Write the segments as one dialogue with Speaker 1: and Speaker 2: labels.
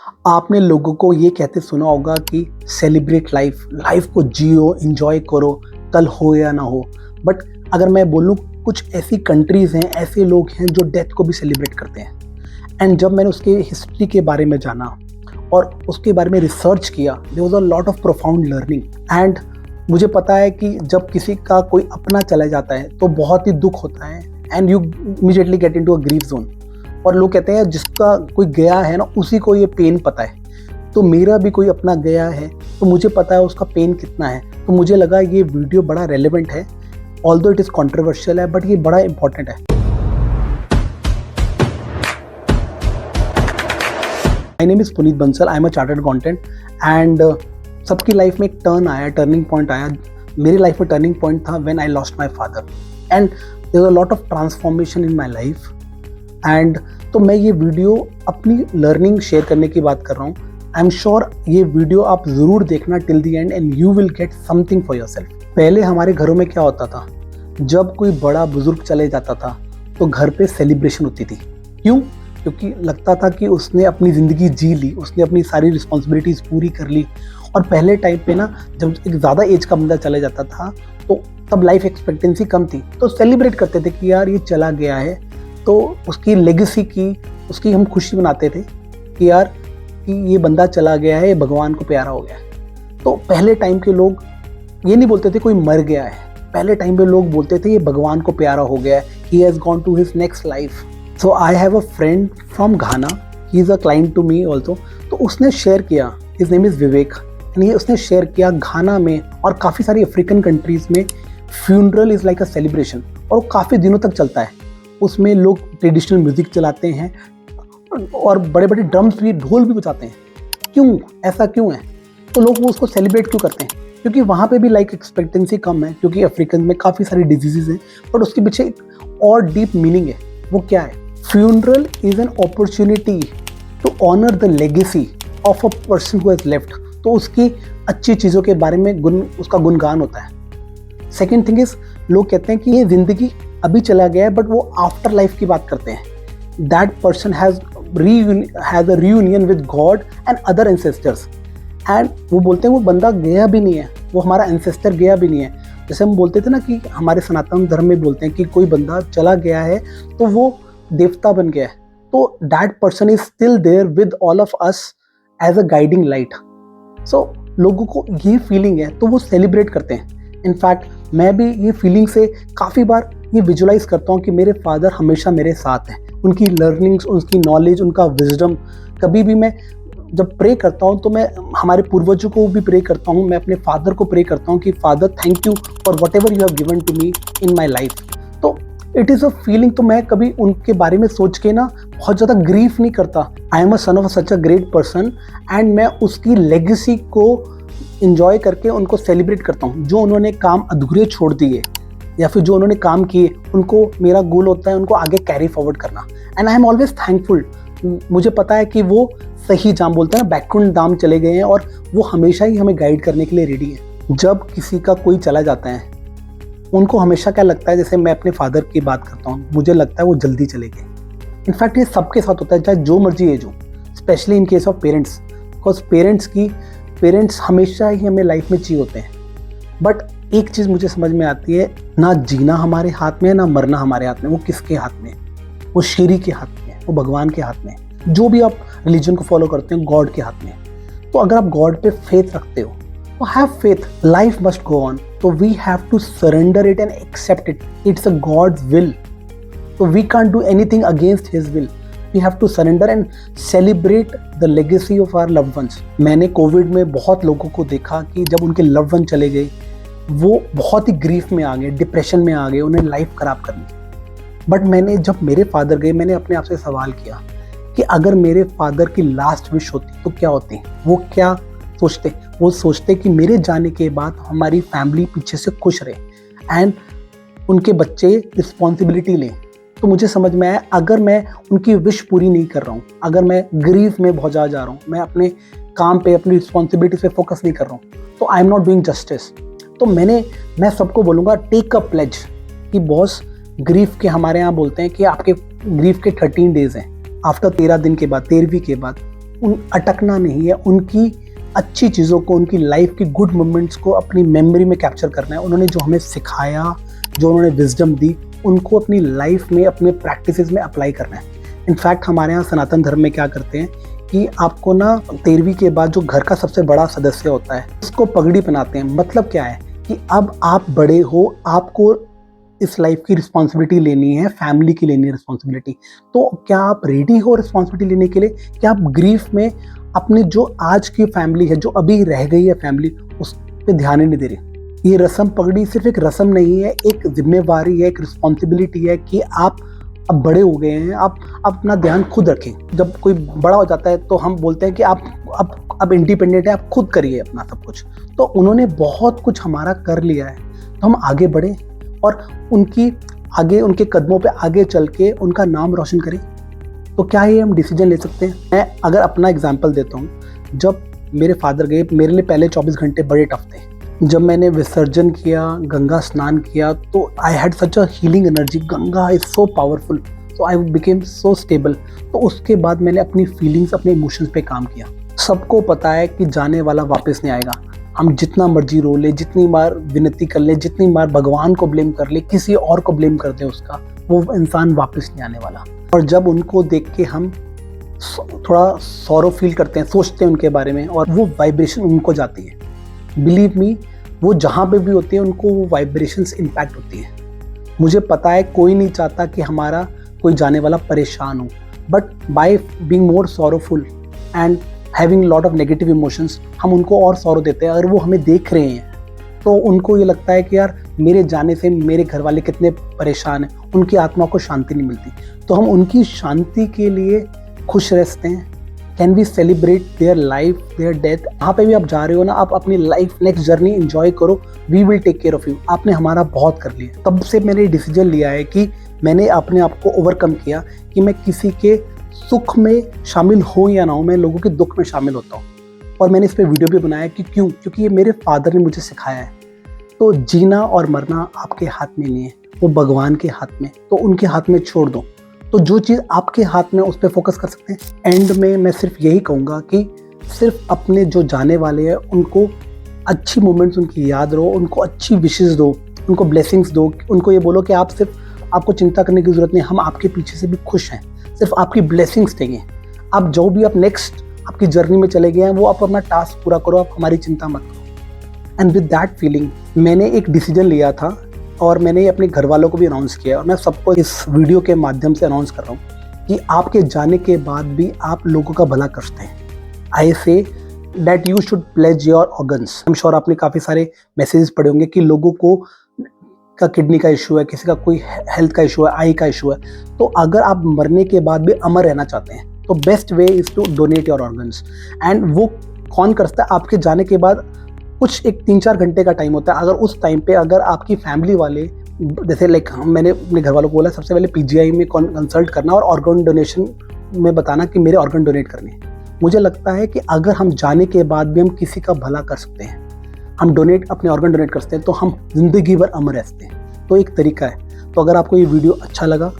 Speaker 1: आपने लोगों को ये कहते सुना होगा कि सेलिब्रेट लाइफ, लाइफ को जियो, एंजॉय करो, कल हो या ना हो। बट अगर मैं बोलूँ, कुछ ऐसी कंट्रीज़ हैं, ऐसे लोग हैं जो डेथ को भी सेलिब्रेट करते हैं। एंड जब मैंने उसके हिस्ट्री के बारे में जाना और उसके बारे में रिसर्च किया, there was a lot of profound learning. And मुझे पता है कि जब किसी का कोई अपना चला जाता है तो बहुत ही दुख होता है and you immediately get into a grief zone. और लोग कहते हैं जिसका कोई गया है ना, उसी को ये पेन पता है। तो मेरा भी कोई अपना गया है तो मुझे पता है उसका पेन कितना है। तो मुझे लगा ये वीडियो बड़ा रेलेवेंट है, ऑल्दो इट इज़ कॉन्ट्रोवर्शियल है, बट ये बड़ा इंपॉर्टेंट है। My name is Puneet Bansal, I am a chartered accountant. And सबकी लाइफ में एक टर्निंग पॉइंट आया। मेरी लाइफ में टर्निंग पॉइंट था when I lost my father and there was a lot of transformation in my life. And तो मैं ये वीडियो अपनी लर्निंग शेयर करने की बात कर रहा हूँ। आई एम श्योर ये वीडियो आप ज़रूर देखना till the end and you will get something for yourself. पहले हमारे घरों में क्या होता था, जब कोई बड़ा बुजुर्ग चले जाता था तो घर पे सेलिब्रेशन होती थी। क्यों? क्योंकि लगता था कि उसने अपनी ज़िंदगी जी ली, उसने अपनी सारी रिस्पॉन्सिबिलिटीज़ पूरी कर ली। और पहले टाइम पे ना, जब एक ज़्यादा एज का बंदा चले जाता था तो तब लाइफ एक्सपेक्टेंसी कम थी, तो सेलिब्रेट करते थे कि यार ये चला गया है, तो उसकी लेगेसी की, उसकी हम खुशी मनाते थे कि यार कि ये बंदा चला गया है, भगवान को प्यारा हो गया है। तो पहले टाइम के लोग ये नहीं बोलते थे कोई मर गया है, पहले टाइम पे लोग बोलते थे ये भगवान को प्यारा हो गया है, he has gone to his next life. So I have a friend from Ghana, he is a client to me also. तो उसने शेयर किया, हिज नेम इज़ विवेक, यानी उसने शेयर किया घाना में और काफ़ी सारी अफ्रीकन कंट्रीज़ में funeral is like a celebration, और वो काफ़ी दिनों तक चलता है। उसमें लोग ट्रेडिशनल म्यूज़िक चलाते हैं और बड़े बड़े ड्रम्स भी, ढोल भी बजाते हैं। क्यों? ऐसा क्यों है? तो लोग वो उसको सेलिब्रेट क्यों करते हैं? क्योंकि वहाँ पे भी लाइफ एक्सपेक्टेंसी कम है, क्योंकि अफ्रीकन में काफ़ी सारी डिजीज़ हैं, बट उसके पीछे एक और डीप मीनिंग है। वो क्या है? Funeral is an opportunity to honour the legacy of a person who has left. तो उसकी अच्छी चीज़ों के बारे में उसका गुणगान होता है। सेकेंड थिंग इज़, लोग कहते हैं कि ये ज़िंदगी अभी चला गया है, बट वो आफ्टर लाइफ की बात करते हैं। That person has a reunion with God and other ancestors. And वो बोलते हैं वो बंदा गया भी नहीं है, वो हमारा एंसेस्टर गया भी नहीं है। जैसे हम बोलते थे ना कि हमारे सनातन धर्म में बोलते हैं कि कोई बंदा चला गया है तो वो देवता बन गया है, तो that person is still there with all of us as a guiding light. So लोगों को ये फीलिंग है तो वो सेलिब्रेट करते हैं। इनफैक्ट मैं भी ये फीलिंग से काफ़ी बार ये विजुलाइज करता हूँ कि मेरे फादर हमेशा मेरे साथ हैं। उनकी लर्निंग्स, उनकी नॉलेज, उनका विजडम। कभी भी मैं जब प्रे करता हूँ तो मैं हमारे पूर्वजों को भी प्रे करता हूँ, मैं अपने फादर को प्रे करता हूँ कि father thank you for whatever you have given to me in my life. तो इट इज़ अ फीलिंग। तो मैं कभी उनके बारे में सोच के ना बहुत ज़्यादा ग्रीफ नहीं करता। आई am a son of such a great person and मैं उसकी लेगेसी को इंजॉय करके उनको सेलिब्रेट करता हूँ। जो उन्होंने काम अधूरे छोड़ दिए या फिर जो उन्होंने काम किए, उनको मेरा गोल होता है उनको आगे कैरी फॉरवर्ड करना। And I am always thankful. मुझे पता है कि वो सही जाम बोलते हैं ना, बैकग्राउंड दाम चले गए हैं और वो हमेशा ही हमें गाइड करने के लिए रेडी है। जब किसी का कोई चला जाता है, उनको हमेशा क्या लगता है, जैसे मैं अपने फादर की बात करता हूँ, मुझे लगता है वो जल्दी चले गए। इनफैक्ट ये सबके साथ होता है, चाहे जो मर्जी एज हो, specially in case of parents. Because parents हमेशा ही हमें लाइफ में चाहिए होते हैं। बट एक चीज़ मुझे समझ में आती है, ना जीना हमारे हाथ में है, ना मरना हमारे हाथ में। वो किसके हाथ में है? वो शेरी के हाथ में है, वो भगवान के हाथ में है। जो भी आप रिलीजन को फॉलो करते हैं, गॉड के हाथ में है। तो अगर आप गॉड पे फेथ रखते हो तो have faith, life must go on. तो we have to surrender it and accept it. It's a god's will, तो we can't do anything against his will. We have to surrender and celebrate the legacy of our loved ones. मैंने covid में बहुत लोगों को देखा कि जब उनके लव्ड वन चले गए, वो बहुत ही ग्रीफ में आ गए, डिप्रेशन में आ गए, उन्हें लाइफ खराब कर ली। बट जब मेरे फादर गए, मैंने अपने आप से सवाल किया कि अगर मेरे फादर की लास्ट विश होती तो क्या होती? वो क्या सोचते? वो सोचते कि मेरे जाने के बाद हमारी फैमिली पीछे से खुश रहे एंड उनके बच्चे रिस्पॉन्सिबिलिटी लें। तो मुझे समझ में आया, अगर मैं उनकी विश पूरी नहीं कर रहा हूँ, अगर मैं ग्रीफ में बहुत ज़्यादा जा रहा हूँ, मैं अपने काम पे, अपनी रिस्पॉन्सिबिलिटीज पे फोकस नहीं कर रहा हूँ, तो I am not doing justice. तो मैं सबको बोलूँगा, टेक अ प्लेज कि बॉस, ग्रीफ के हमारे यहाँ बोलते हैं कि आपके ग्रीफ के 13 डेज हैं। आफ्टर 13 दिन के बाद, 13वीं के बाद अटकना नहीं है, उनकी अच्छी चीज़ों को, उनकी लाइफ की गुड मोमेंट्स को अपनी मेमोरी में कैप्चर करना है। उन्होंने जो हमें सिखाया, जो उन्होंने विजडम दी, उनको अपनी लाइफ में, अपने प्रैक्टिसेस में अप्लाई करना है। इनफैक्ट हमारे यहाँ सनातन धर्म में क्या करते हैं कि आपको ना 13वीं के बाद जो घर का सबसे बड़ा सदस्य होता है उसको पगड़ी पहनाते हैं। मतलब क्या है कि अब आप बड़े हो, आपको इस लाइफ की रिस्पॉन्सिबिलिटी लेनी है, फैमिली की लेनी है रिस्पॉन्सिबिलिटी। तो क्या आप रेडी हो रिस्पॉन्सिबिलिटी लेने के लिए? क्या आप ग्रीफ में अपने जो आज की फैमिली है, जो अभी रह गई है फैमिली, उस पर ध्यान ही नहीं दे रहे? ये रस्म पगड़ी सिर्फ एक रस्म नहीं है, एक जिम्मेवारी है, एक रिस्पॉन्सिबिलिटी है कि आप अब बड़े हो गए हैं, आप अपना ध्यान खुद रखें। जब कोई बड़ा हो जाता है तो हम बोलते हैं कि आप अब इंडिपेंडेंट है, आप खुद करिए अपना सब कुछ। तो उन्होंने बहुत कुछ हमारा कर लिया है, तो हम आगे बढ़े और उनके कदमों पे आगे चल के उनका नाम रोशन करें। तो क्या ये हम डिसीजन ले सकते हैं? मैं अगर अपना एग्जांपल देता हूँ, जब मेरे फादर गए, मेरे लिए पहले 24 घंटे बड़े टफ थे। जब मैंने विसर्जन किया, गंगा स्नान किया, तो I had such a healing energy. Ganga is so powerful, so I became so stable. तो उसके बाद मैंने अपनी फीलिंग्स, अपने इमोशंस पे काम किया। सबको पता है कि जाने वाला वापस नहीं आएगा। हम जितना मर्जी रो ले, जितनी बार विनती कर ले, जितनी बार भगवान को ब्लेम कर ले, किसी और को ब्लेम कर दे उसका, वो इंसान वापस नहीं आने वाला। और जब उनको देख के हम थोड़ा सॉरो फील करते हैं, सोचते हैं उनके बारे में, और वो वाइब्रेशन उनको जाती है, बिलीव मी, वो जहाँ पे भी होते हैं उनको वो वाइब्रेशंस इम्पैक्ट होती है। मुझे पता है कोई नहीं चाहता कि हमारा कोई जाने वाला परेशान हो, but by being more sorrowful and having lot of negative emotions, हम उनको और सॉरो देते हैं। अगर वो हमें देख रहे हैं तो उनको ये लगता है कि यार मेरे जाने से मेरे घर वाले कितने परेशान हैं, उनकी आत्मा को शांति नहीं मिलती। तो हम उनकी शांति के लिए खुश रहते हैं। Can we celebrate their life, their death? जहाँ पे भी आप जा रहे हो ना, आप अपनी लाइफ, नेक्स्ट जर्नी एंजॉय करो। We will take care of you. आपने हमारा बहुत कर लिया। तब से मैंने डिसीजन लिया है कि मैंने अपने आप को ओवरकम किया कि मैं किसी के सुख में शामिल हो या ना हो, मैं लोगों के दुख में शामिल होता हूँ। और मैंने इस पर वीडियो भी बनाया कि क्यों? क्योंकि ये मेरे फादर ने मुझे सिखाया है। तो जीना और मरना आपके हाथ में नहीं है, वो भगवान के हाथ में। तो उनके हाथ में छोड़ दो। तो जो चीज़ आपके हाथ में, उस पर फोकस कर सकते हैं। एंड में मैं सिर्फ यही कहूँगा कि सिर्फ अपने जो जाने वाले हैं उनको अच्छी मोमेंट्स उनकी याद रहो, उनको अच्छी विशेस दो, उनको ब्लेसिंग्स दो। उनको ये बोलो कि आपको चिंता करने की ज़रूरत नहीं, हम आपके पीछे से भी खुश हैं, सिर्फ आपकी ब्लेसिंग्स देंगे। आप जो भी आप नेक्स्ट आपकी जर्नी में चले गए हैं, वो आप अपना टास्क पूरा करो, आप हमारी चिंता मत करो। एंड विद दैट फीलिंग मैंने एक डिसीजन लिया था और मैंने ये अपने घर वालों को भी अनाउंस किया। और मैं सबको इस वीडियो के माध्यम से अनाउंस कर रहा हूँ कि आपके जाने के बाद भी आप लोगों का भला करते हैं। I say that you should pledge your organs. I am sure आपने काफ़ी सारे मैसेजेस पढ़े होंगे कि लोगों को का किडनी का इशू है, किसी का कोई हेल्थ का इशू है, आई का इशू है। तो अगर आप मरने के बाद भी अमर रहना चाहते हैं तो best way is to donate your organs. And वो कौन करता है? आपके जाने के बाद कुछ एक 3-4 घंटे का टाइम होता है। अगर उस टाइम पे अगर आपकी फैमिली वाले, जैसे मैंने अपने घर वालों को बोला सबसे पहले PGI में कंसल्ट करना और ऑर्गन डोनेशन में बताना कि मेरे ऑर्गन डोनेट करने हैं। मुझे लगता है कि अगर हम जाने के बाद भी हम किसी का भला कर सकते हैं, हम अपने ऑर्गन डोनेट कर सकते हैं, तो हम जिंदगी भर अमर रहते हैं। तो एक तरीका है। तो अगर आपको ये वीडियो अच्छा लगा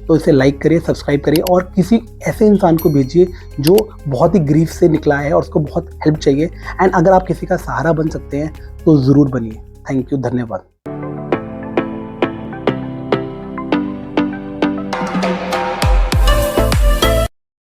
Speaker 1: तो इसे लाइक करिए, सब्सक्राइब करिए और किसी ऐसे इंसान को भेजिए जो बहुत ही ग्रीफ से निकला है और उसको बहुत हेल्प चाहिए। एंड अगर आप किसी का सहारा बन सकते हैं तो ज़रूर बनिए। थैंक यू, धन्यवाद।